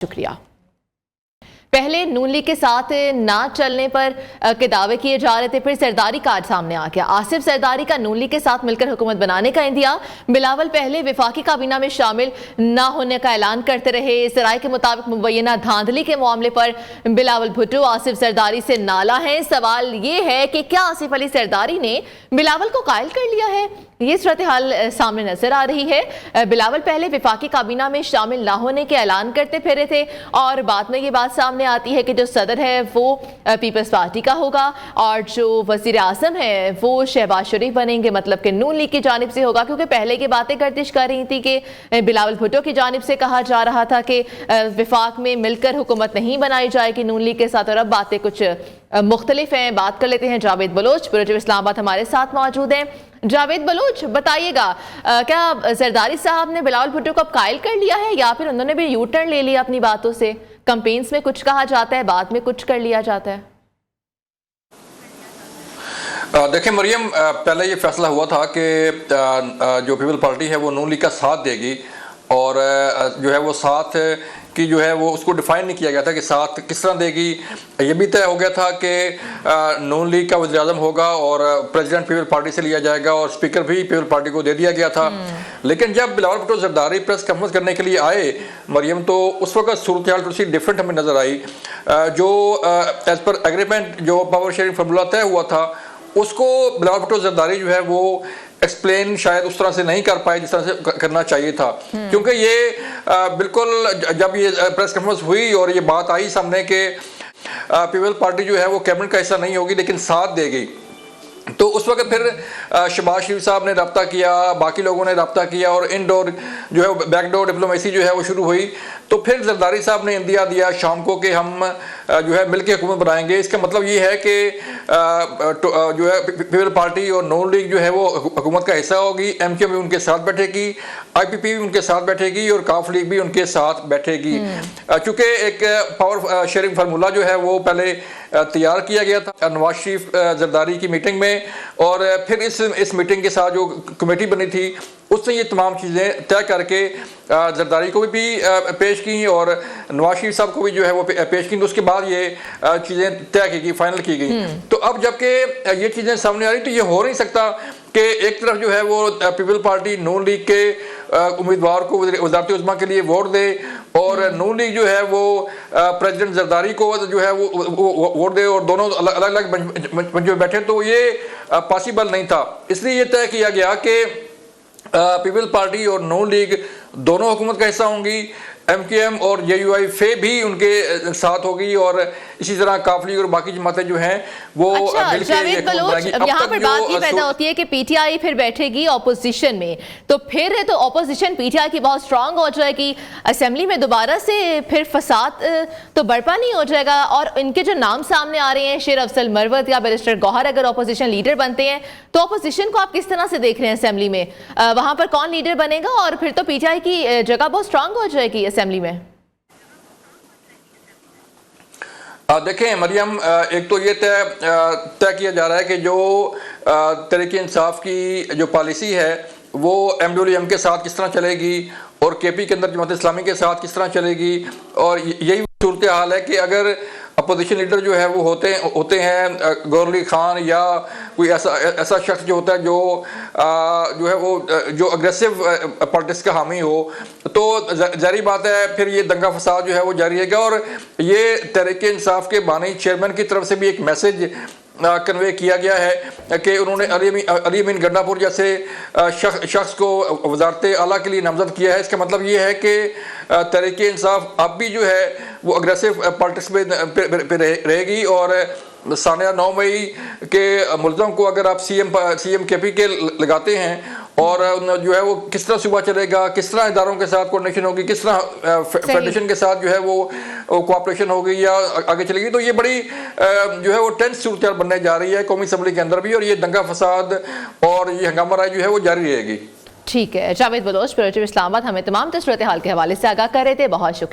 शुक्रिया। पहले नून लीग के साथ ना चलने पर के दावे किए जा रहे थे, फिर सरदारी का आज सामने आ गया। आसिफ सरदारी का नून लीग के साथ मिलकर हुकूमत बनाने का इंदिया। बिलावल पहले विफाकी काबीना में शामिल ना होने का ऐलान करते रहे। इस राय के मुताबिक मुबैना धांधली के मामले पर बिलावल भुट्टो आसिफ सरदारी से नाला है। सवाल ये है कि क्या आसिफ अली सरदारी ने बिलावल को कायल कर लिया है? ये सूरत हाल सामने नजर आ रही है। बिलावल पहले विफाकी काबीना में शामिल ना होने के ऐलान करते फिरे थे और बाद में ये बात सामने आती है कि जो सदर है वो पीपल्स पार्टी का होगा और जो वजीर आजम है वो शहबाज शरीफ बनेंगे, मतलब कि नून लीग की जानिब से होगा। क्योंकि पहले की बातें गर्दिश कर रही थी कि बिलावल भुट्टो की जानिब से कहा जा रहा था कि विफाक में मिलकर हुकूमत नहीं बनाई जाएगी नून लीग के साथ, और अब बातें कुछ मुख्तलिफ हैं। बात कर लेते हैं जावेद बलोच, ब्यूरो इस्लामाबाद हमारे साथ मौजूद हैं। जावेद बलोच, बताइएगा क्या जरदारी साहब ने बिलावल भुट्टो को अब कायल कर लिया है या फिर उन्होंने भी यू टर्न ले लिया अपनी बातों से? कैंपेन्स में कुछ कहा जाता है, बाद में कुछ कर लिया जाता है। देखिए मरियम, पहले ये फैसला हुआ था कि जो पीपल पार्टी है वो नून लीग का साथ देगी और जो है वो साथ कि जो है वो उसको डिफाइन नहीं किया गया था कि साथ किस तरह देगी। ये भी तय हो गया था कि नून लीग का वज़ीर-ए-आज़म होगा और प्रेसिडेंट पीपल पार्टी से लिया जाएगा और स्पीकर भी पीपल पार्टी को दे दिया गया था। लेकिन जब बिलावल भुट्टो जरदारी प्रेस कॉन्फ्रेंस करने के लिए आए मरियम, तो उस वक्त सूरत हाल थोड़ी सी डिफरेंट हमें नज़र आई। जो एज पर एग्रीमेंट जो पावर शेयरिंग फार्मूला तय हुआ था उसको बिलावल भुट्टो जरदारी जो है वो एक्सप्लेन शायद उस तरह से नहीं कर पाए जिस तरह से करना चाहिए था। क्योंकि ये बिल्कुल जब ये प्रेस कॉन्फ्रेंस हुई और ये बात आई सामने के पीपल पार्टी जो है वो कैबिनेट का हिस्सा नहीं होगी लेकिन साथ देगी, तो उस वक्त फिर शहबाज शरीफ साहब ने रब्ता किया, बाकी लोगों ने रब्ता किया और इनडोर जो है बैकडोर डिप्लोमेसी जो है वो शुरू हुई। तो फिर जरदारी साहब ने इंदिया दिया शाम को कि हम जो है मिलकर हुकूमत बनाएंगे। इसका मतलब ये है कि जो है पीपल पार्टी और नून लीग जो है वो हुकूमत का हिस्सा होगी। एमक्यू भी उनके साथ बैठेगी, आईपीपी भी उनके साथ बैठेगी और काफ लीग भी उनके साथ बैठेगी। चूँकि एक पावर शेयरिंग फार्मूला जो है वो पहले तैयार किया गया था नवाज शरीफ जरदारी की मीटिंग में, और फिर इस मीटिंग के साथ जो कमेटी बनी थी उसने ये तमाम चीज़ें तय करके जरदारी को भी पेश की और नवाज शरीफ साहब को भी जो है वो पेश की। तो उसके बाद ये चीज़ें तय की गई, फाइनल की गई। तो अब जबकि ये चीज़ें सामने आ रही तो ये हो नहीं सकता कि एक तरफ जो है वो पीपल पार्टी नून लीग के उम्मीदवार को वज़ारत उज़्मा के लिए वोट दे और नून लीग जो है वो प्रेसिडेंट जरदारी को जो है वो वोट दे और दोनों अलग अलग मंच में बैठे। तो ये पॉसिबल नहीं था। इसलिए ये तय किया गया कि पीपल पार्टी और नून लीग दोनों हुकूमत का हिस्सा होंगी। एमक्यूएम और जेयूआई फे भी उनके साथ होगी और इसी तरह काफ लीग और बाकी जमातें जो हैं वो जावेद बलोच, यहाँ पर बात ये पैदा होती है कि पीटीआई फिर बैठेगी ऑपोजिशन में, तो फिर तो ऑपोजिशन पीटीआई की बहुत स्ट्रांग हो जाएगी। असेंबली में दोबारा से फिर फसाद तो बर्पा नहीं हो जाएगा। और इनके जो नाम सामने आ रहे हैं, शेर अफजल मरवत या बैरिस्टर गौहर अगर ऑपोजिशन लीडर बनते हैं तो ऑपोजिशन को आप किस तरह से देख रहे हैं असेंबली में? वहां पर कौन लीडर बनेगा और फिर तो पीटीआई की जगह बहुत स्ट्रांग हो जाएगी असेंबली में। देखें मरियम, एक तो ये तय किया जा रहा है कि जो तहरीक इंसाफ की जो पॉलिसी है वो एमडब्ल्यूएम के साथ किस तरह चलेगी और केपी के अंदर जमात इस्लामी के साथ किस तरह चलेगी। और यही सूरत हाल है कि अगर अपोजिशन लीडर जो है वो होते हैं गौहर अली खान या कोई ऐसा शख्स जो होता है जो है वो जो अग्रेसिव पॉलिटिक्स का हामी हो, तो जारी बात है फिर ये दंगा फसाद जो है वो जारी रहेगा। और ये तहरीक इंसाफ के बानी चेयरमैन की तरफ से भी एक मैसेज कन्वे किया गया है कि उन्होंने अली अमीन गंडापुर जैसे शख्स को वजारत आला के लिए नामजद किया है। इसका मतलब ये है कि तहरीक इंसाफ अब भी जो है वो अग्रेसिव पॉलिटिक्स पे रहेगी और सानिया 9 मई के मुल्ज़म को अगर आप सीएम केपी के लगाते हैं और जो है वो किस तरह सूबा चलेगा, किस तरह इदारों के साथ कोऑर्डिनेशन होगी, किस तरह फेडरेशन के साथ जो है वो कोऑपरेशन होगी या आगे चलेगी, तो ये बड़ी जो है वो टेंस सूरत बनने जा रही है कौमी असम्बली के अंदर भी और ये दंगा फसाद और ये हंगामा राय जो है वो जारी रहेगी। ठीक है, जावेद बलोच, ब्यूरो इस्लामाबाद हमें तमाम सूरत हाल के हवाले से आगाह कर रहे थे। बहुत शुक्रिया।